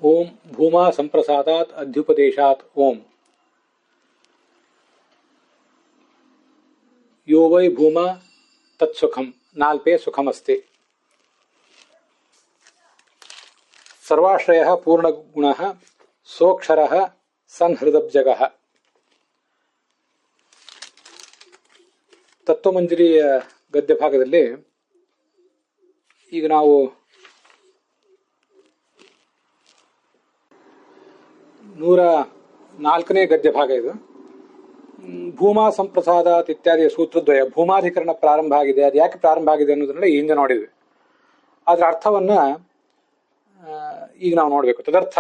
ओम भूमा संप्रसादात अध्युपदेशात ओम यो वै भूमा तत्सुखम नाल्पे सुखमस्ति। सर्वाश्रयः पूर्णगुणः सोक्षरः संहृदब्जगः। ತತ್ವಮಂಜರಿಯ ಗದ್ಯ ಭಾಗದಲ್ಲಿ ಈಗ ನಾವು 104ನೇ ಗದ್ಯ ಭಾಗ ಇದು. ಭೂಮಾ ಸಂಪ್ರಸಾದಾತ್ ಇತ್ಯಾದಿ ಸೂತ್ರದ್ವಯ ಭೂಮಾಧಿಕರಣ ಪ್ರಾರಂಭ ಆಗಿದೆ. ಅದು ಯಾಕೆ ಪ್ರಾರಂಭ ಆಗಿದೆ ಅನ್ನೋದನ್ನ ಈ ಹಿಂದೆ ನೋಡಿದ್ವಿ. ಅದರ ಅರ್ಥವನ್ನ ಈಗ ನಾವು ನೋಡಬೇಕು. ತದರ್ಥ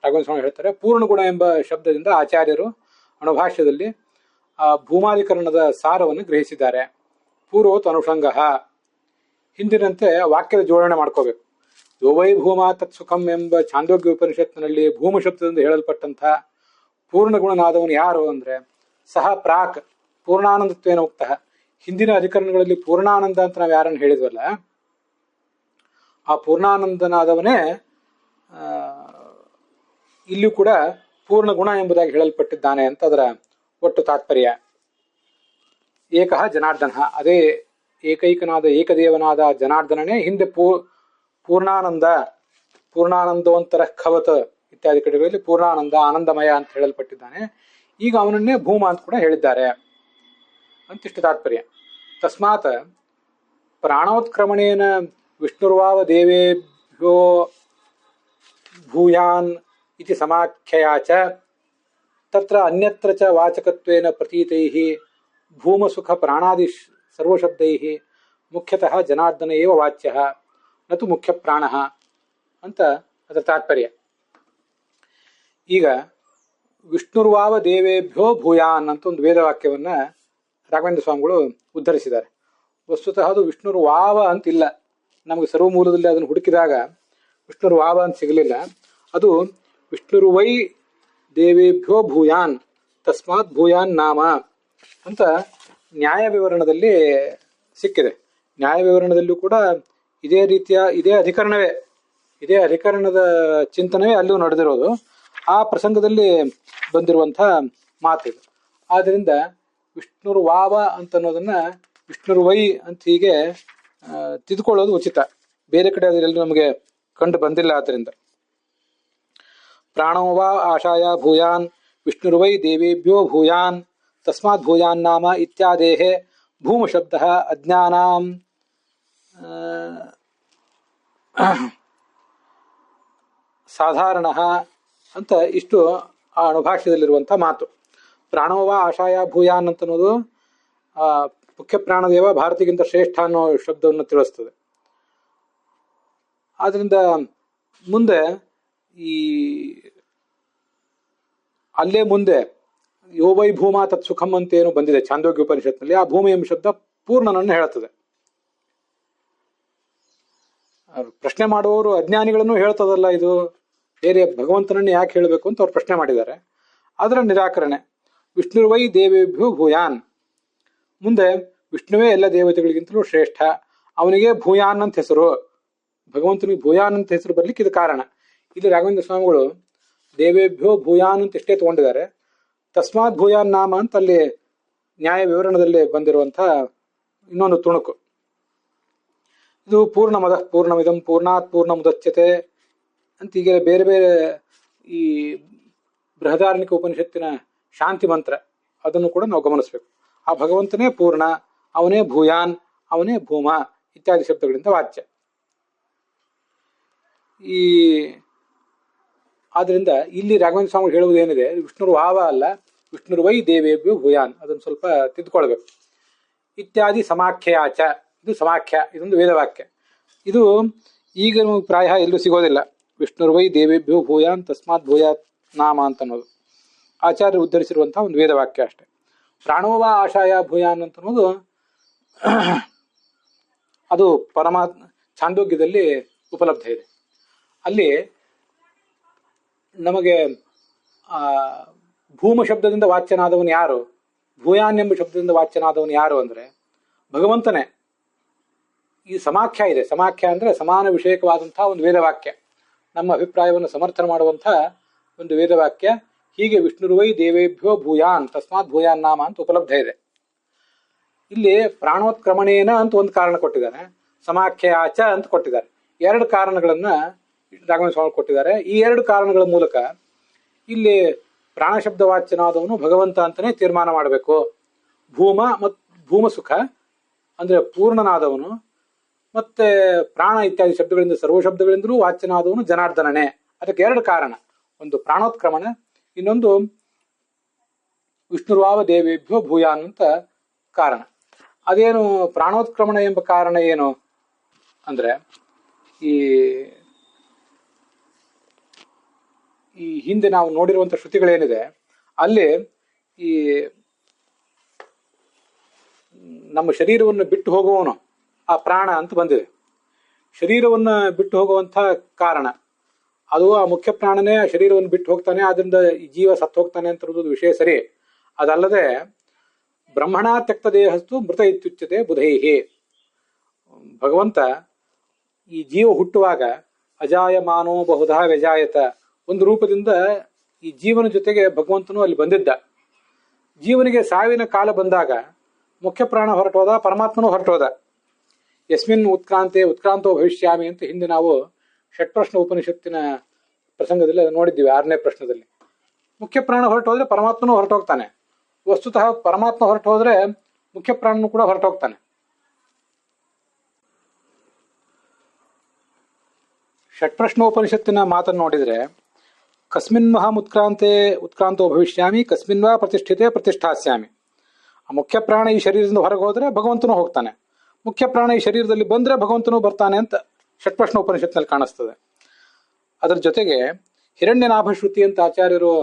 ರಾಘವೇಂದ್ರ ಸ್ವಾಮಿ ಹೇಳ್ತಾರೆ, ಪೂರ್ಣಗುಣ ಎಂಬ ಶಬ್ದದಿಂದ ಆಚಾರ್ಯರು ಅಣುಭಾಷ್ಯದಲ್ಲಿ ಆ ಭೂಮಾಧಿಕರಣದ ಸಾರವನ್ನು ಗ್ರಹಿಸಿದ್ದಾರೆ. ಪೂರ್ವೋತ್ ಅನುಷಂಗ, ಹಿಂದಿನಂತೆ ವಾಕ್ಯದ ಜೋಡಣೆ ಮಾಡ್ಕೋಬೇಕು. ಯೋವೈ ಭೂಮಾ ತತ್ಸುಖಂ ಎಂಬ ಛಾಂದೋಗ್ಯ ಉಪನಿಷತ್ತಿನಲ್ಲಿ ಭೂಮ ಶಬ್ದದಿಂದ ಹೇಳಲ್ಪಟ್ಟಂತಹ ಪೂರ್ಣಗುಣನಾದವನು ಯಾರು ಅಂದ್ರೆ ಸಹ ಪ್ರಾಕ್ ಪೂರ್ಣಾನಂದತ್ವೇನ ಉಕ್ತ. ಹಿಂದಿನ ಅಧಿಕರಣಗಳಲ್ಲಿ ಪೂರ್ಣಾನಂದ ಅಂತ ನಾವು ಯಾರನ್ನು ಹೇಳಿದ್ವಲ್ಲ, ಆ ಪೂರ್ಣಾನಂದನಾದವನೇ ಇಲ್ಲೂ ಕೂಡ ಪೂರ್ಣಗುಣ ಎಂಬುದಾಗಿ ಹೇಳಲ್ಪಟ್ಟಿದ್ದಾನೆ ಅಂತ ಅದರ ಒಟ್ಟು ತಾತ್ಪರ್ಯ. ಏಕಃ ಜನಾರ್ದನ, ಅದೇ ಏಕೈಕನಾದ ಏಕದೇವನಾದ ಜನಾರ್ದನನೇ ಹಿಂದೆ ಪೂರ್ಣಾನಂದೋಂತರ ಖವತ್ ಇತ್ಯಾದಿ ಕಡೆಗಳಲ್ಲಿ ಪೂರ್ಣಾನಂದ ಆನಂದಮಯ ಅಂತ ಹೇಳಲ್ಪಟ್ಟಿದ್ದಾನೆ. ಈಗ ಅವನನ್ನೇ ಭೂಮ ಅಂತ ಕೂಡ ಹೇಳಿದ್ದಾರೆ ಅಂತಿಷ್ಟು ತಾತ್ಪರ್ಯ. ತಸ್ಮಾತ್ ಪ್ರಾಣೋತ್ಕ್ರಮಣೇನ ವಿಷ್ಣುರ್ವಾವ ದೇವೇಭ್ಯೋ ಭೂಯಾನ್ ಇತಿ ಸಮಾಖ್ಯಯಾಚ ತತ್ರ ಅನ್ಯತ್ರ ಚ ವಾಚಕತ್ವೇನ ಪ್ರತೀತೈಃ ಭೂಮಸುಖ ಪ್ರಾಣಾದಿ ಸರ್ವಶಬ್ದೈಃ ಮುಖ್ಯತಃ ಜನಾರ್ದನ ಏವ ವಾಚ್ಯಃ ನತು ಮುಖ್ಯ ಪ್ರಾಣಃ ಅಂತ ಅದರ ತಾತ್ಪರ್ಯ. ಈಗ ವಿಷ್ಣುರ್ವಾವ ದೇವೇಭ್ಯೋ ಭೂಯಾನ್ ಅಂತ ಒಂದು ವೇದವಾಕ್ಯವನ್ನ ರಾಘವೇಂದ್ರ ಸ್ವಾಮಿಗಳು ಉದ್ಧರಿಸಿದ್ದಾರೆ. ವಸ್ತುತಃ ಅದು ವಿಷ್ಣುರ್ವಾವ ಅಂತಿಲ್ಲ. ನಮಗೆ ಸರ್ವಮೂಲದಲ್ಲಿ ಅದನ್ನು ಹುಡುಕಿದಾಗ ವಿಷ್ಣುರ್ವಾವ ಅಂತ ಸಿಗಲಿಲ್ಲ. ಅದು ವಿಷ್ಣುರ್ವೈ ದೇವೇಭ್ಯೋ ಭೂಯಾನ್ ತಸ್ಮಾತ್ ಭೂಯಾನ್ ನಾಮ ಅಂತ ನ್ಯಾಯ ವಿವರಣದಲ್ಲಿ ಸಿಕ್ಕಿದೆ. ನ್ಯಾಯ ವಿವರಣದಲ್ಲೂ ಕೂಡ ಇದೇ ರೀತಿಯ ಇದೇ ಅಧಿಕರಣದ ಚಿಂತನವೇ ಅಲ್ಲೂ ನಡೆದಿರೋದು. ಆ ಪ್ರಸಂಗದಲ್ಲಿ ಬಂದಿರುವಂತಹ ಮಾತಿದು. ಆದ್ದರಿಂದ ವಿಷ್ಣುರ್ವಾವ ಅಂತ ಅನ್ನೋದನ್ನ ವಿಷ್ಣುರ್ವೈ ಅಂತ ಹೀಗೆ ತಿದ್ಕೊಳ್ಳೋದು ಉಚಿತ. ಬೇರೆ ಕಡೆ ಅದರಲ್ಲಿ ನಮಗೆ ಕಂಡು ಬಂದಿಲ್ಲ. ಆದ್ದರಿಂದ ಪ್ರಾಣೋವಾ ಆಶಾಯ ಭೂಯಾನ್ ವಿಷ್ಣುರ್ವೈ ದೇವೇಭ್ಯೋ ಭೂಯಾನ್ ತಸ್ಮಾತ್ ಭೂಯಾನ್ ನಾಮ ಇತ್ಯಾದೇಹ ಭೂಮ ಶಬ್ದ ಅಜ್ಞಾನಾಂ ಸಾಧಾರಣ ಅಂತ ಇಷ್ಟು ಆ ಅಣುಭಾಷ್ಯದಲ್ಲಿರುವಂಥ ಮಾತು. ಪ್ರಾಣೋವಾ ಆಶಾಯ ಭೂಯಾನ್ ಅಂತ ಅನ್ನೋದು ಮುಖ್ಯ ಪ್ರಾಣದೇವ ಭಾರತಿಗಿಂತ ಶ್ರೇಷ್ಠ ಅನ್ನೋ ಶಬ್ದವನ್ನು ತಿಳಿಸ್ತದೆ. ಆದ್ರಿಂದ ಮುಂದೆ ಅಲ್ಲೇ ಮುಂದೆ ಯೋವೈ ಭೂಮಾ ತತ್ಸುಖಂ ಅಂತ ಏನು ಬಂದಿದೆ ಛಾಂದೋಗ್ಯ ಉಪನಿಷತ್ನಲ್ಲಿ, ಆ ಭೂಮಿ ಎಂಬ ಶಬ್ದ ಪೂರ್ಣನನ್ನು ಹೇಳುತ್ತದೆ. ಪ್ರಶ್ನೆ ಮಾಡುವವರು ಅಜ್ಞಾನಿಗಳನ್ನು ಹೇಳ್ತದಲ್ಲ, ಇದು ಬೇರೆ ಭಗವಂತನನ್ನು ಯಾಕೆ ಹೇಳಬೇಕು ಅಂತ ಅವ್ರು ಪ್ರಶ್ನೆ ಮಾಡಿದ್ದಾರೆ. ಅದರ ನಿರಾಕರಣೆ ವಿಷ್ಣುರ್ವೈ ದೇವೇಭ್ಯೋ ಭೂಯಾನ್. ಮುಂದೆ ವಿಷ್ಣುವೇ ಎಲ್ಲ ದೇವತೆಗಳಿಗಿಂತಲೂ ಶ್ರೇಷ್ಠ, ಅವನಿಗೆ ಭೂಯಾನ್ ಅಂತ ಹೆಸರು. ಭಗವಂತನಿಗೆ ಭೂಯಾನ್ ಅಂತ ಹೆಸರು ಬರ್ಲಿಕ್ಕೆ ಇದು ಕಾರಣ. ಇಲ್ಲಿ ರಾಘವೇಂದ್ರ ಸ್ವಾಮಿಗಳು ದೇವೇಭ್ಯೋ ಭೂಯಾನ್ ಅಂತ ಇಷ್ಟೇ ತಗೊಂಡಿದ್ದಾರೆ. ತಸ್ಮಾತ್ ಭೂಯಾನ್ ನಾಮ ಅಂತ ಅಲ್ಲಿ ನ್ಯಾಯ ವಿವರಣದಲ್ಲಿ ಬಂದಿರುವಂಥ ಇನ್ನೊಂದು ತುಣುಕು. ಇದು ಪೂರ್ಣಮದ ಪೂರ್ಣಮಿದಂ ಪೂರ್ಣಾತ್ ಪೂರ್ಣ ಮುದಚ್ಯತೆ ಅಂತ ಹೀಗೆ ಬೇರೆ ಬೇರೆ ಈ ಬೃಹದಾರಣ್ಯಕ ಉಪನಿಷತ್ತಿನ ಶಾಂತಿ ಮಂತ್ರ ಅದನ್ನು ಕೂಡ ನಾವು ಗಮನಿಸಬೇಕು. ಆ ಭಗವಂತನೇ ಪೂರ್ಣ, ಅವನೇ ಭೂಯಾನ್, ಅವನೇ ಭೂಮ ಇತ್ಯಾದಿ ಶಬ್ದಗಳಿಂದ ವಾಚ್ಯ. ಆದ್ರಿಂದ ಇಲ್ಲಿ ರಾಘವೇಂದ್ರ ಸ್ವಾಮಿ ಹೇಳುವುದೇನಿದೆ, ವಿಷ್ಣುರ್ವಾವ ಅಲ್ಲ, ವಿಷ್ಣುರ್ವೈ ದೇವೇಭ್ಯೋ ಭೂಯಾನ್. ಅದನ್ನು ಸ್ವಲ್ಪ ತಿದ್ದುಕೊಳ್ಬೇಕು. ಇತ್ಯಾದಿ ಸಮಾಖ್ಯಾಚ, ಇದು ಸಮಾಖ್ಯ, ಇದೊಂದು ವೇದವಾಕ್ಯ. ಇದು ಈಗ ಪ್ರಾಯ ಎಲ್ಲೂ ಸಿಗೋದಿಲ್ಲ. ವಿಷ್ಣುರ್ವೈ ದೇವೇಭ್ಯೋ ಭೂಯಾನ್ ತಸ್ಮಾತ್ ಭೂಯಾತ್ ನಾಮ ಅಂತ ಅನ್ನೋದು ಆಚಾರ್ಯ ಉದ್ಧರಿಸಿರುವಂತಹ ಒಂದು ವೇದವಾಕ್ಯ ಅಷ್ಟೆ. ಪ್ರಾಣೋವಾ ಆಶಾಯ ಭೂಯಾನ್ ಅಂತ ಅನ್ನೋದು ಅದು ಛಾಂದೋಗ್ಯದಲ್ಲಿ ಉಪಲಬ್ಧ ಇದೆ. ಅಲ್ಲಿ ನಮಗೆ ಭೂಮ ಶಬ್ದದಿಂದ ವಾಚ್ಯನಾದವನು ಯಾರು, ಭೂಯಾನ್ ಎಂಬ ಶಬ್ದದಿಂದ ವಾಚ್ಯನಾದವನು ಯಾರು ಅಂದ್ರೆ ಭಗವಂತನೇ. ಈ ಸಮಾಖ್ಯ ಇದೆ. ಸಮಾಖ್ಯ ಅಂದ್ರೆ ಸಮಾನ ವಿಷಯಕವಾದಂತಹ ಒಂದು ವೇದವಾಕ್ಯ. ನಮ್ಮ ಅಭಿಪ್ರಾಯವನ್ನು ಸಮರ್ಥನೆ ಮಾಡುವಂತಹ ಒಂದು ವೇದವಾಕ್ಯ. ಹೀಗೆ ವಿಷ್ಣುರ್ವೈ ದೇವೇಭ್ಯೋ ಭೂಯಾನ್ ತಸ್ಮಾತ್ ಭೂಯಾನ್ ನಾಮ ಅಂತ ಉಪಲಬ್ಧ ಇದೆ. ಇಲ್ಲಿ ಪ್ರಾಣೋತ್ಕ್ರಮಣೇನ ಅಂತ ಒಂದು ಕಾರಣ ಕೊಟ್ಟಿದ್ದಾರೆ, ಸಮಾಖ್ಯ ಆಚ ಅಂತ ಕೊಟ್ಟಿದ್ದಾರೆ. ಎರಡು ಕಾರಣಗಳನ್ನ ರಾಘವೇಂದ್ರ ಸ್ವಾಮಿ ಕೊಟ್ಟಿದ್ದಾರೆ. ಈ ಎರಡು ಕಾರಣಗಳ ಮೂಲಕ ಇಲ್ಲಿ ಪ್ರಾಣಶಬ್ದ ವಾಚ್ಯನಾದವನು ಭಗವಂತ ಅಂತಾನೆ ತೀರ್ಮಾನ ಮಾಡಬೇಕು. ಭೂಮ ಮತ್ತು ಭೂಮಸುಖ ಅಂದ್ರೆ ಪೂರ್ಣನಾದವನು, ಮತ್ತೆ ಪ್ರಾಣ ಇತ್ಯಾದಿ ಶಬ್ದಗಳಿಂದ ಸರ್ವ ಶಬ್ದಗಳಿಂದಲೂ ವಾಚ್ಯನಾದವನು ಜನಾರ್ದನನೇ. ಅದಕ್ಕೆ ಎರಡು ಕಾರಣ, ಒಂದು ಪ್ರಾಣೋತ್ಕ್ರಮಣ, ಇನ್ನೊಂದು ವಿಷ್ಣುರ್ವಾವ ದೇವೇಭ್ಯೋ ಭೂಯಾನ್ ಅಂತ ಕಾರಣ. ಅದೇನು ಪ್ರಾಣೋತ್ಕ್ರಮಣ ಎಂಬ ಕಾರಣ ಏನು ಅಂದ್ರೆ, ಈ ಹಿಂದೆ ನಾವು ನೋಡಿರುವಂತ ಶ್ರುತಿಗಳೇನಿದೆ ಅಲ್ಲಿ ಈ ನಮ್ಮ ಶರೀರವನ್ನು ಬಿಟ್ಟು ಹೋಗುವವನು ಆ ಪ್ರಾಣ ಅಂತ ಬಂದಿದೆ. ಶರೀರವನ್ನು ಬಿಟ್ಟು ಹೋಗುವಂತ ಕಾರಣ ಅದು ಆ ಮುಖ್ಯ ಪ್ರಾಣನೇ ಆ ಶರೀರವನ್ನು ಬಿಟ್ಟು ಹೋಗ್ತಾನೆ, ಆದ್ರಿಂದ ಈ ಜೀವ ಸತ್ತು ಹೋಗ್ತಾನೆ ಅಂತ ಇರೋದು ವಿಷಯ ಸರಿ. ಅದಲ್ಲದೆ ಬ್ರಹ್ಮಣ ತ್ಯಕ್ತ ದೇಹಸ್ತು ಮೃತ ಇತ್ಯುಚ್ಯತೆ ಬುಧೈಹಿ. ಭಗವಂತ ಈ ಜೀವ ಹುಟ್ಟುವಾಗ ಅಜಾಯಮಾನೋ ಬಹುಧಾ ವ್ಯಜಾಯತ, ಒಂದು ರೂಪದಿಂದ ಈ ಜೀವನ ಜೊತೆಗೆ ಭಗವಂತನು ಅಲ್ಲಿ ಬಂದಿದ್ದ. ಜೀವನಿಗೆ ಸಾವಿನ ಕಾಲ ಬಂದಾಗ ಮುಖ್ಯ ಪ್ರಾಣ ಹೊರಟೋದ, ಪರಮಾತ್ಮನೂ ಹೊರಟೋದ. ಯಸ್ಮಿನ್ ಉತ್ಕ್ರಾಂತೆ ಉತ್ಕ್ರಾಂತೋ ಭವಿಷ್ಯಾಮಿ ಅಂತ ಹಿಂದೆ ನಾವು ಷಟ್ಪ್ರಶ್ನ ಉಪನಿಷತ್ತಿನ ಪ್ರಸಂಗದಲ್ಲಿ ಅದು ನೋಡಿದ್ದೀವಿ. 6ನೇ ಪ್ರಶ್ನದಲ್ಲಿ ಮುಖ್ಯ ಪ್ರಾಣ ಹೊರಟೋದ್ರೆ ಪರಮಾತ್ಮನೂ ಹೊರಟೋಗ್ತಾನೆ. ವಸ್ತುತಃ ಪರಮಾತ್ಮ ಹೊರಟೋದ್ರೆ ಮುಖ್ಯ ಪ್ರಾಣನು ಕೂಡ ಹೊರಟೋಗ್ತಾನೆ. ಷಟ್ಪ್ರಶ್ನೋಪನಿಷತ್ತಿನ ಮಾತನ್ನು ನೋಡಿದ್ರೆ ಕಸ್ಮಿನ್ ಮಹಾಂ ಉತ್ಕ್ರಾಂತೆ ಉತ್ಕ್ರಾಂತೋ ಭವಿಷ್ಯಾಮಿ ಕಸ್ಮಿನ್ ವಾ ಪ್ರತಿಷ್ಠಿತೆ ಪ್ರತಿಷ್ಠಾಸ್ಯಾಮಿ. ಆ ಮುಖ್ಯ ಪ್ರಾಣ ಈ ಶರೀರದಿಂದ ಹೊರಗೆ ಹೋದ್ರೆ ಭಗವಂತನೂ ಹೋಗ್ತಾನೆ, ಮುಖ್ಯ ಪ್ರಾಣ ಈ ಶರೀರದಲ್ಲಿ ಬಂದ್ರೆ ಭಗವಂತನೂ ಬರ್ತಾನೆ ಅಂತ ಷಟ್ಪ್ರಶ್ನ ಉಪನಿಷತ್ನಲ್ಲಿ ಕಾಣಿಸ್ತದೆ. ಅದರ ಜೊತೆಗೆ ಹಿರಣ್ಯನಾಭ ಶ್ರುತಿ ಅಂತ ಆಚಾರ್ಯರು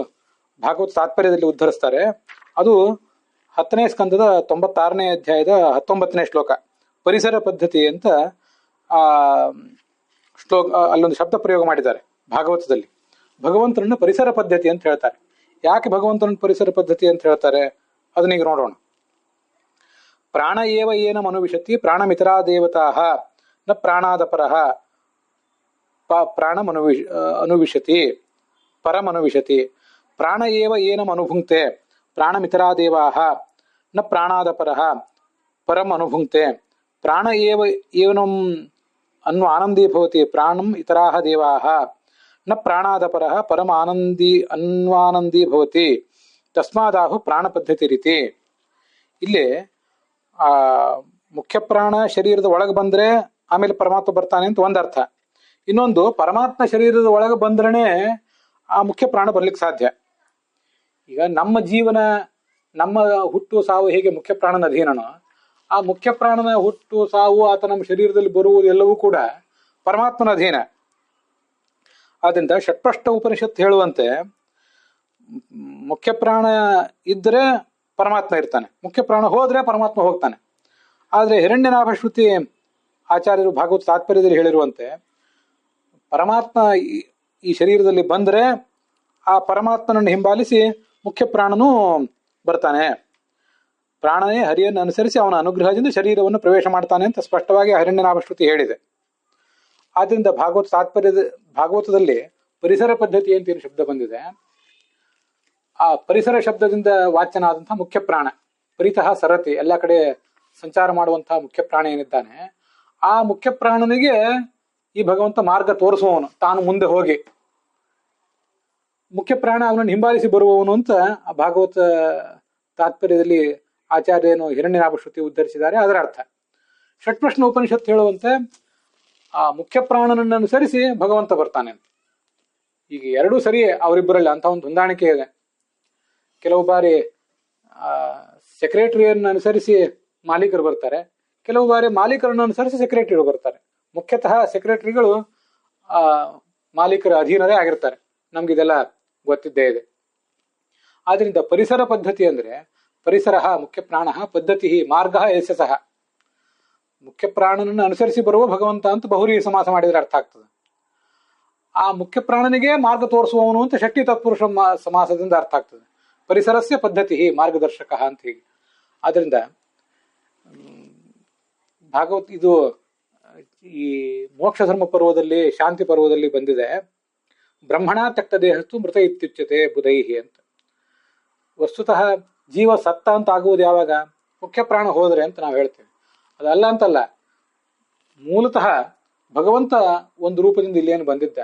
ಭಾಗವತ ತಾತ್ಪರ್ಯದಲ್ಲಿ ಉದ್ಧರಿಸ್ತಾರೆ. ಅದು 10ನೇ ಸ್ಕಂದದ 96ನೇ ಅಧ್ಯಾಯದ 19ನೇ ಶ್ಲೋಕ, ಪರಿಸರ ಪದ್ಧತಿ ಅಂತ ಆ ಶ್ಲೋಕ, ಅಲ್ಲೊಂದು ಶಬ್ದ ಪ್ರಯೋಗ ಮಾಡಿದ್ದಾರೆ ಭಾಗವತದಲ್ಲಿ. ಭಗವಂತನನ್ನು ಪರಿಸರ ಪದ್ಧತಿ ಅಂತ ಹೇಳ್ತಾರೆ. ಯಾಕೆ ಭಗವಂತನ ಪರಿಸರ ಪದ್ಧತಿ ಅಂತ ಹೇಳ್ತಾರೆ ಅದನ್ನೀಗ ನೋಡೋಣ. ಪ್ರಾಣ ಏವ ಏನ ಮನುವಿಶತಿ ಪ್ರಾಣಮಿತರಾ ದೇವತಾ ನ ಪ್ರಾಣಾದಪರಃ ಪ್ರಾಣ ಅನುವಿಶತಿ ಪರಮನುವಿಶತಿ. ಪ್ರಾಣ ಏವ ಏನಂ ಅನುಭುಂಕ್ತೆ ಪ್ರಾಣಮಿತರಾ ದೇವಾಃ ನ ಪ್ರಾಣಾದಪರಃ ಪರಂ ಅನುಭುಂಕ್ತೆ. ಪ್ರಾಣ ಏವ ಏನಂ ಆನಂದೀ ಭವತಿ ಪ್ರಾಣಂ ಇತರಾಃ ದೇವಾಃ ನ ಪ್ರಾಣಾದಪರಃ ಪರಮ ಅನ್ವಾನಂದೀ ಭವತಿ ತಸ್ಮಾದಾಹು ಪ್ರಾಣ ಪದ್ಧತಿ ರೀತಿ. ಇಲ್ಲಿ ಆ ಮುಖ್ಯ ಪ್ರಾಣ ಶರೀರದ ಒಳಗೆ ಬಂದ್ರೆ ಆಮೇಲೆ ಪರಮಾತ್ಮ ಬರ್ತಾನೆ ಅಂತ ಒಂದರ್ಥ. ಇನ್ನೊಂದು, ಪರಮಾತ್ಮ ಶರೀರದ ಒಳಗೆ ಬಂದ್ರೇ ಆ ಮುಖ್ಯ ಪ್ರಾಣ ಬರ್ಲಿಕ್ಕೆ ಸಾಧ್ಯ. ಈಗ ನಮ್ಮ ಜೀವನ, ನಮ್ಮ ಹುಟ್ಟು ಸಾವು ಹೇಗೆ ಮುಖ್ಯ ಪ್ರಾಣನ ಅಧೀನನೋ, ಆ ಮುಖ್ಯ ಪ್ರಾಣನ ಹುಟ್ಟು ಸಾವು ಆತ ನಮ್ಮ ಶರೀರದಲ್ಲಿ ಬರುವುದು ಎಲ್ಲವೂ ಕೂಡ ಪರಮಾತ್ಮನ ಅಧೀನ. ಆದ್ರಿಂದ ಷಟ್ಪ್ರಶ್ನ ಉಪನಿಷತ್ತು ಹೇಳುವಂತೆ ಮುಖ್ಯ ಪ್ರಾಣ ಇದ್ರೆ ಪರಮಾತ್ಮ ಇರ್ತಾನೆ, ಮುಖ್ಯ ಪ್ರಾಣ ಹೋದ್ರೆ ಪರಮಾತ್ಮ ಹೋಗ್ತಾನೆ. ಆದ್ರೆ ಹಿರಣ್ಯನಾಭ ಶ್ರುತಿ ಆಚಾರ್ಯರು ಭಾಗವತ ತಾತ್ಪರ್ಯದಲ್ಲಿ ಹೇಳಿರುವಂತೆ ಪರಮಾತ್ಮ ಈ ಶರೀರದಲ್ಲಿ ಬಂದ್ರೆ ಆ ಪರಮಾತ್ಮನನ್ನು ಹಿಂಬಾಲಿಸಿ ಮುಖ್ಯ ಪ್ರಾಣನೂ ಬರ್ತಾನೆ. ಪ್ರಾಣನೇ ಹರಿಯನ್ನು ಅನುಸರಿಸಿ ಅವನ ಅನುಗ್ರಹದಿಂದ ಶರೀರವನ್ನು ಪ್ರವೇಶ ಮಾಡ್ತಾನೆ ಅಂತ ಸ್ಪಷ್ಟವಾಗಿ ಹಿರಣ್ಯನಾಭ ಶ್ರುತಿ ಹೇಳಿದೆ. ಆದ್ರಿಂದ ಭಾಗವತದಲ್ಲಿ ಪರಿಸರ ಪದ್ಧತಿ ಅಂತ ಏನು ಶಬ್ದ ಬಂದಿದೆ, ಆ ಪರಿಸರ ಶಬ್ದದಿಂದ ವಾಚ್ಯನಾದಂತಹ ಮುಖ್ಯ ಪ್ರಾಣ, ಪರಿತಃ ಸರತಿ, ಎಲ್ಲ ಕಡೆ ಸಂಚಾರ ಮಾಡುವಂತಹ ಮುಖ್ಯ ಪ್ರಾಣ ಏನಿದ್ದಾನೆ, ಆ ಮುಖ್ಯ ಪ್ರಾಣನಿಗೆ ಈ ಭಗವಂತ ಮಾರ್ಗ ತೋರಿಸುವವನು, ತಾನು ಮುಂದೆ ಹೋಗಿ ಮುಖ್ಯ ಪ್ರಾಣ ಅವನನ್ನು ಹಿಂಬಾಲಿಸಿ ಬರುವವನು ಅಂತ ಆ ಭಾಗವತ ತಾತ್ಪರ್ಯದಲ್ಲಿ ಆಚಾರ್ಯನು ಹಿರಣ್ಯನಾಭ ಶ್ರುತಿ ಉದ್ಧರಿಸಿದ್ದಾರೆ. ಅದರ ಅರ್ಥ ಷಟ್ಪ್ರಶ್ನ ಉಪನಿಷತ್ತು ಹೇಳುವಂತೆ ಆ ಮುಖ್ಯ ಪ್ರಾಣನನ್ನು ಅನುಸರಿಸಿ ಭಗವಂತ ಬರ್ತಾನೆ ಅಂತ. ಈಗ ಎರಡೂ ಸರಿಯೇ ಅವರಿಬ್ಬರಲ್ಲಿ, ಅಂತ ಒಂದು ಹೊಂದಾಣಿಕೆ ಇದೆ. ಕೆಲವು ಬಾರಿ ಸೆಕ್ರೆಟರಿಯನ್ನು ಅನುಸರಿಸಿ ಮಾಲೀಕರು ಬರ್ತಾರೆ, ಕೆಲವು ಬಾರಿ ಮಾಲೀಕರನ್ನು ಅನುಸರಿಸಿ ಸೆಕ್ರೆಟರಿಗಳು ಬರ್ತಾರೆ. ಮುಖ್ಯತಃ ಸೆಕ್ರೆಟರಿಗಳು ಮಾಲೀಕರ ಅಧೀನರೇ ಆಗಿರ್ತಾರೆ, ನಮ್ಗಿದೆಲ್ಲ ಗೊತ್ತಿದ್ದೇ ಇದೆ. ಆದ್ರಿಂದ ಪರಿಸರ ಪದ್ಧತಿ ಅಂದ್ರೆ ಪರಿಸರ ಮುಖ್ಯ ಪ್ರಾಣ ಪದ್ಧತಿ ಮಾರ್ಗ ಯಶಸಃ, ಮುಖ್ಯ ಪ್ರಾಣನನ್ನು ಅನುಸರಿಸಿ ಬರುವ ಭಗವಂತ ಅಂತ ಬಹುರಿ ಸಮಾಸ ಮಾಡಿದ್ರೆ ಅರ್ಥ ಆಗ್ತದೆ. ಆ ಮುಖ್ಯ ಪ್ರಾಣನಿಗೆ ಮಾರ್ಗ ತೋರಿಸುವವನು ಅಂತ ಷಷ್ಠಿ ತತ್ಪುರುಷ ಸಮಾಸದಿಂದ ಅರ್ಥ ಆಗ್ತದೆ. ಪರಿಸರಸ್ಯ ಪದ್ಧತಿ ಮಾರ್ಗದರ್ಶಕ ಅಂತ ಹೀಗೆ. ಆದ್ರಿಂದ ಭಾಗವತ್ ಇದು ಈ ಮೋಕ್ಷ ಧರ್ಮ ಪರ್ವದಲ್ಲಿ, ಶಾಂತಿ ಪರ್ವದಲ್ಲಿ ಬಂದಿದೆ. ಬ್ರಹ್ಮಣ ತಕ್ತ ದೇಹಸ್ತು ಮೃತ ಇತ್ಯುಚ್ಯತೆ ಬುಧೈಹಿ ಅಂತ. ವಸ್ತುತಃ ಜೀವ ಸತ್ತ ಅಂತ ಆಗುವುದು ಯಾವಾಗ? ಮುಖ್ಯ ಪ್ರಾಣ ಹೋದರೆ ಅಂತ ನಾವು ಹೇಳ್ತೇವೆ. ಅದಲ್ಲ ಅಂತಲ್ಲ, ಮೂಲತಃ ಭಗವಂತ ಒಂದು ರೂಪದಿಂದ ಇಲ್ಲೇನು ಬಂದಿದ್ದ,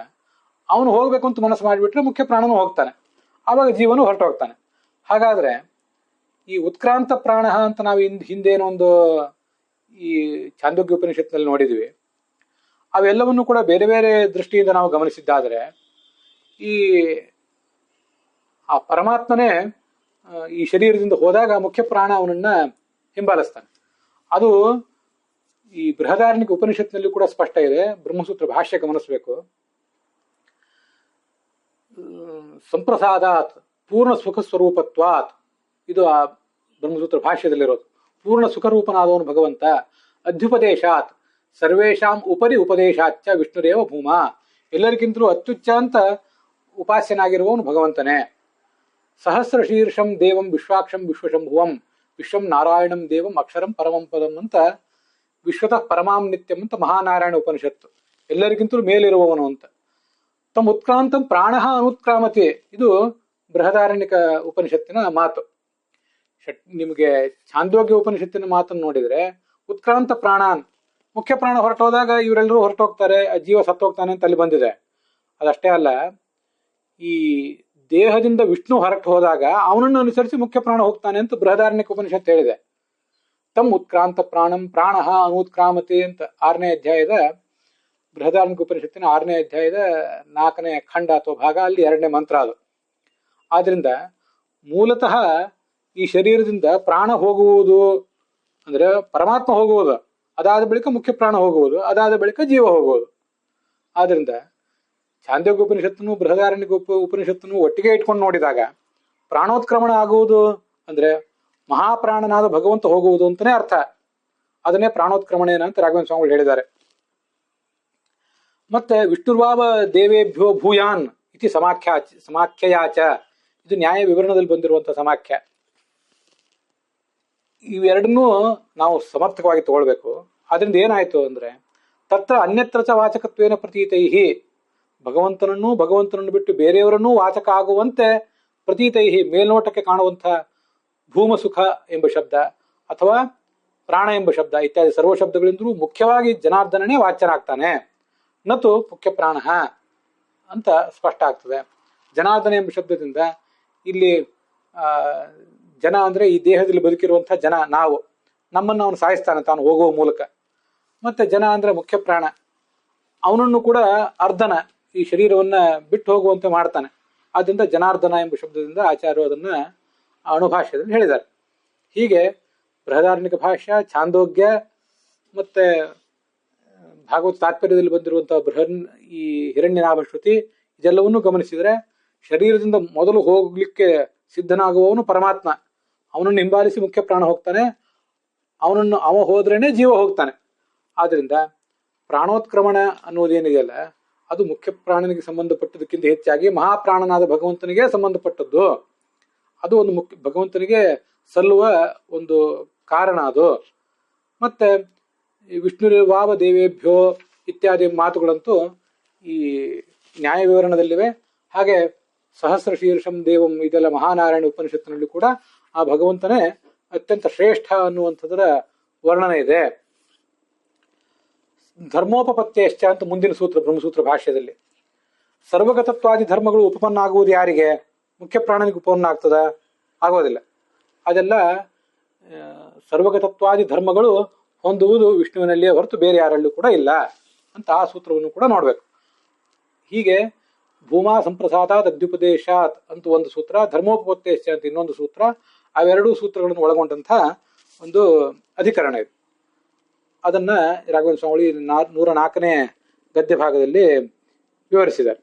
ಅವನು ಹೋಗ್ಬೇಕು ಅಂತ ಮನಸ್ಸು ಮಾಡಿಬಿಟ್ರೆ ಮುಖ್ಯ ಪ್ರಾಣನೂ ಹೋಗ್ತಾನೆ, ಆವಾಗ ಜೀವನು ಹೊರಟು ಹೋಗ್ತಾನೆ. ಹಾಗಾದ್ರೆ ಈ ಉತ್ಕ್ರಾಂತ ಪ್ರಾಣ ಅಂತ ನಾವು ಹಿಂದೇನೋ ಒಂದು ಈ ಛಾಂದೋಗ್ಯ ಉಪನಿಷತ್ನಲ್ಲಿ ನೋಡಿದ್ವಿ. ಅವೆಲ್ಲವನ್ನು ಕೂಡ ಬೇರೆ ಬೇರೆ ದೃಷ್ಟಿಯಿಂದ ನಾವು ಗಮನಿಸಿದ್ದಾದರೆ ಈ ಆ ಪರಮಾತ್ಮನೇ ಈ ಶರೀರದಿಂದ ಹೋದಾಗ ಮುಖ್ಯ ಪ್ರಾಣ ಅವನನ್ನ ಹಿಂಬಾಲಿಸ್ತಾನೆ. ಅದು ಈ ಬೃಹದಾರಣ್ಯಕ ಉಪನಿಷತ್ನಲ್ಲಿ ಕೂಡ ಸ್ಪಷ್ಟ ಇದೆ. ಬ್ರಹ್ಮಸೂತ್ರ ಭಾಷ್ಯ ಗಮನಿಸಬೇಕು. ಸಂಪ್ರಸಾದಾತ್ ಪೂರ್ಣ ಸುಖ ಸ್ವರೂಪತ್ವಾತ್, ಇದು ಆ ಬ್ರಹ್ಮಸೂತ್ರ ಭಾಷ್ಯದಲ್ಲಿರೋದು. ಪೂರ್ಣ ಸುಖರೂಪನಾದವನು ಭಗವಂತ. ಅಧ್ಯುಪದೇಶಾತ್ ಸರ್ವೇಶಾಂ ಉಪರಿ ಉಪದೇಶಾಚ್ಚ ವಿಷ್ಣುರೇವ ಭೂಮಾ, ಎಲ್ಲರಿಗಿಂತಲೂ ಅತ್ಯುಚ್ಚಾಂತ ಉಪಾಸ್ಯನಾಗಿರುವವನು ಭಗವಂತನೇ. ಸಹಸ್ರ ಶೀರ್ಷಂ ದೇವಂ ವಿಶ್ವಾಕ್ಷಂ ವಿಶ್ವಶಂಭುವಂ ವಿಶ್ವಂ ನಾರಾಯಣಂ ದೇವಂ ಅಕ್ಷರಂ ಪರಮಂ ಪದಂ ಅಂತ ವಿಶ್ವತಃ ಪರಮಾಂ ನಿತ್ಯಂ ಅಂತ ಮಹಾನಾರಾಯಣ ಉಪನಿಷತ್ತು. ಎಲ್ಲರಿಗಿಂತಲೂ ಮೇಲಿರುವವನು ಅಂತ. ತಮ್ಮ ಉತ್ಕ್ರಾಂತಂ ಪ್ರಾಣ ಅನುತ್ಕ್ರಾಮತೆ, ಇದು ಬೃಹದಾರಣ್ಯಕ ಉಪನಿಷತ್ತಿನ ಮಾತು. ನಿಮಗೆ ಛಾಂದೋಗ್ಯ ಉಪನಿಷತ್ತಿನ ಮಾತನ್ನು ನೋಡಿದ್ರೆ ಉತ್ಕ್ರಾಂತ ಪ್ರಾಣಾನ್, ಮುಖ್ಯ ಪ್ರಾಣ ಹೊರಟೋದಾಗ ಇವರೆಲ್ಲರೂ ಹೊರಟೋಗ್ತಾರೆ, ಜೀವ ಸತ್ತೋಗ್ತಾನೆ ಅಂತ ಅಲ್ಲಿ ಬಂದಿದೆ. ಅದಷ್ಟೇ ಅಲ್ಲ, ಈ ದೇಹದಿಂದ ವಿಷ್ಣು ಹೊರಟು ಹೋದಾಗ ಅವನನ್ನು ಅನುಸರಿಸಿ ಮುಖ್ಯ ಪ್ರಾಣ ಹೋಗ್ತಾನೆ ಅಂತ ಬೃಹದಾರಣ್ಯಕ ಉಪನಿಷತ್ತು ಹೇಳಿದೆ. ತಮ್ಮ ಉತ್ಕ್ರಾಂತ ಪ್ರಾಣಂ ಪ್ರಾಣ ಅನುತ್ಕ್ರಾಮತೆ ಅಂತ 6ನೇ ಅಧ್ಯಾಯದ ಬೃಹದಾರಣ್ಯಕ ಉಪನಿಷತ್ತಿನ 6ನೇ ಅಧ್ಯಾಯದ 4ನೇ ಖಂಡ ಅಥವಾ ಭಾಗ, ಅಲ್ಲಿ 2ನೇ ಮಂತ್ರ ಅದು. ಆದ್ರಿಂದ ಮೂಲತಃ ಈ ಶರೀರದಿಂದ ಪ್ರಾಣ ಹೋಗುವುದು ಅಂದ್ರೆ ಪರಮಾತ್ಮ ಹೋಗುವುದು, ಅದಾದ ಬಳಿಕ ಮುಖ್ಯ ಪ್ರಾಣ ಹೋಗುವುದು, ಅದಾದ ಬಳಿಕ ಜೀವ ಹೋಗುವುದು. ಆದ್ರಿಂದ ಛಾಂದೋಗ್ಯ ಉಪನಿಷತ್ತನ್ನು ಬೃಹದಾರಣ್ಯಕ ಉಪನಿಷತ್ತನ್ನು ಒಟ್ಟಿಗೆ ಇಟ್ಕೊಂಡು ನೋಡಿದಾಗ ಪ್ರಾಣೋತ್ಕ್ರಮಣ ಆಗುವುದು ಅಂದ್ರೆ ಮಹಾಪ್ರಾಣನಾದ ಭಗವಂತ ಹೋಗುವುದು ಅಂತಾನೆ ಅರ್ಥ. ಅದನ್ನೇ ಪ್ರಾಣೋತ್ಕ್ರಮಣೇನ ಅಂತ ರಾಘವೇಂದ್ರ ಸ್ವಾಮಿಗಳು ಹೇಳಿದ್ದಾರೆ. ಮತ್ತೆ ವಿಷ್ಣುರ್ವಾವ ದೇವೇಭ್ಯೋ ಭೂಯಾನ್ ಇತಿ ಸಮಾಖ್ಯಯಾಚ, ಇದು ನ್ಯಾಯ ವಿವರಣದಲ್ಲಿ ಬಂದಿರುವಂತಹ ಸಮಾಖ್ಯ. ಇವೆರಡನ್ನೂ ನಾವು ಸಮರ್ಥಕವಾಗಿ ತಗೊಳ್ಬೇಕು. ಅದರಿಂದ ಏನಾಯ್ತು ಅಂದ್ರೆ ತತ್ರ ಅನ್ಯತ್ರ ಚ ವಾಚಕತ್ವೇನ ಪ್ರತೀತೈಹಿ, ಭಗವಂತನನ್ನು ಬಿಟ್ಟು ಬೇರೆಯವರನ್ನೂ ವಾಚಕ ಆಗುವಂತೆ ಪ್ರತೀತೈಹಿ, ಮೇಲ್ನೋಟಕ್ಕೆ ಕಾಣುವಂತಹ ಭೂಮಸುಖ ಎಂಬ ಶಬ್ದ ಅಥವಾ ಪ್ರಾಣ ಎಂಬ ಶಬ್ದ ಇತ್ಯಾದಿ ಸರ್ವ ಶಬ್ದಗಳಿಂದಲೂ ಮುಖ್ಯವಾಗಿ ಜನಾರ್ದನನೇ ವಾಚ್ಯನಾಗ್ತಾನೆ. ನತು ಮುಖ್ಯ ಪ್ರಾಣ ಅಂತ ಸ್ಪಷ್ಟ ಆಗ್ತದೆ. ಜನಾರ್ದನ ಎಂಬ ಶಬ್ದದಿಂದ ಇಲ್ಲಿ ಜನ ಅಂದ್ರೆ ಈ ದೇಹದಲ್ಲಿ ಬದುಕಿರುವಂತಹ ಜನ, ನಾವು, ನಮ್ಮನ್ನು ಅವನು ಸಾಯಿಸ್ತಾನೆ ತಾನು ಹೋಗುವ ಮೂಲಕ. ಮತ್ತೆ ಜನ ಅಂದ್ರೆ ಮುಖ್ಯ ಪ್ರಾಣ, ಅವನನ್ನು ಕೂಡ ಅರ್ಧನ ಈ ಶರೀರವನ್ನ ಬಿಟ್ಟು ಹೋಗುವಂತೆ ಮಾಡ್ತಾನೆ. ಆದ್ರಿಂದ ಜನಾರ್ದನ ಎಂಬ ಶಬ್ದದಿಂದ ಆಚಾರ್ಯರು ಅದನ್ನ ಅಣುಭಾಷ್ಯದಲ್ಲಿ ಹೇಳಿದ್ದಾರೆ. ಹೀಗೆ ಬೃಹದಾರಣ್ಯಕ ಭಾಷ್ಯ, ಛಾಂದೋಗ್ಯ ಮತ್ತೆ ಭಾಗವತ ತಾತ್ಪರ್ಯದಲ್ಲಿ ಬಂದಿರುವಂತಹ ಈ ಹಿರಣ್ಯನಾಭ ಶ್ರುತಿ, ಇದೆಲ್ಲವನ್ನೂ ಗಮನಿಸಿದರೆ ಶರೀರದಿಂದ ಮೊದಲು ಹೋಗ್ಲಿಕ್ಕೆ ಸಿದ್ಧನಾಗುವವನು ಪರಮಾತ್ಮ. ಅವನನ್ನು ಹಿಂಬಾಲಿಸಿ ಮುಖ್ಯ ಪ್ರಾಣ ಹೋಗ್ತಾನೆ, ಅವ ಹೋದ್ರೇನೆ ಜೀವ ಹೋಗ್ತಾನೆ. ಆದ್ರಿಂದ ಪ್ರಾಣೋತ್ಕ್ರಮಣ ಅನ್ನೋದೇನಿದೆಯಲ್ಲ, ಅದು ಮುಖ್ಯ ಪ್ರಾಣನಿಗೆ ಸಂಬಂಧಪಟ್ಟದಕ್ಕಿಂತ ಹೆಚ್ಚಾಗಿ ಮಹಾಪ್ರಾಣನಾದ ಭಗವಂತನಿಗೆ ಸಂಬಂಧಪಟ್ಟದ್ದು. ಅದು ಒಂದು ಭಗವಂತನಿಗೆ ಸಲ್ಲುವ ಒಂದು ಕಾರಣ ಅದು. ಮತ್ತೆ ವಿಷ್ಣುರ್ವಾವ ದೇವೇಭ್ಯೋ ಇತ್ಯಾದಿ ಮಾತುಗಳಂತೂ ಈ ನ್ಯಾಯ ವಿವರಣದಲ್ಲಿವೆ. ಹಾಗೆ ಸಹಸ್ರ ಶೀರ್ಷಂ ದೇವಂ, ಇದೆಲ್ಲ ಮಹಾನಾರಾಯಣ ಉಪನಿಷತ್ತಿನಲ್ಲಿ ಕೂಡ ಆ ಭಗವಂತನೇ ಅತ್ಯಂತ ಶ್ರೇಷ್ಠ ಅನ್ನುವಂಥದ್ರ ವರ್ಣನೆ ಇದೆ. ಧರ್ಮೋಪಪತ್ತೇಶ್ಚ ಅಂತ ಮುಂದಿನ ಸೂತ್ರ ಬ್ರಹ್ಮಸೂತ್ರ ಭಾಷ್ಯದಲ್ಲಿ, ಸರ್ವಗತತ್ವಾದಿ ಧರ್ಮಗಳು ಉಪಪನ್ನ ಆಗುವುದು ಯಾರಿಗೆ? ಮುಖ್ಯ ಪ್ರಾಣನಿಗೆ ಉಪಪನ್ನ ಆಗ್ತದ? ಆಗೋದಿಲ್ಲ. ಅದೆಲ್ಲ ಸರ್ವಗತತ್ವಾದಿ ಧರ್ಮಗಳು ಹೊಂದುವುದು ವಿಷ್ಣುವಿನಲ್ಲಿಯೇ ಹೊರತು ಬೇರೆ ಯಾರಲ್ಲೂ ಕೂಡ ಇಲ್ಲ ಅಂತ ಆ ಸೂತ್ರವನ್ನು ಕೂಡ ನೋಡ್ಬೇಕು. ಹೀಗೆ ಭೂಮಾ ಸಂಪ್ರಸಾದಾತ್ ಅಧ್ಯುಪದೇಶಾತ್ ಅಂತ ಒಂದು ಸೂತ್ರ, ಧರ್ಮೋಪಪತ್ತೇಶ್ಚ ಅಂತ ಇನ್ನೊಂದು ಸೂತ್ರ, ಅವೆರಡೂ ಸೂತ್ರಗಳನ್ನು ಒಳಗೊಂಡಂತಹ ಒಂದು ಅಧಿಕರಣ ಇದು. ಅದನ್ನ ರಾಘವೇಂದ್ರ ಸ್ವಾಮಿ 104ನೇ ಗದ್ಯ ಭಾಗದಲ್ಲಿ ವಿವರಿಸಿದ್ದಾರೆ.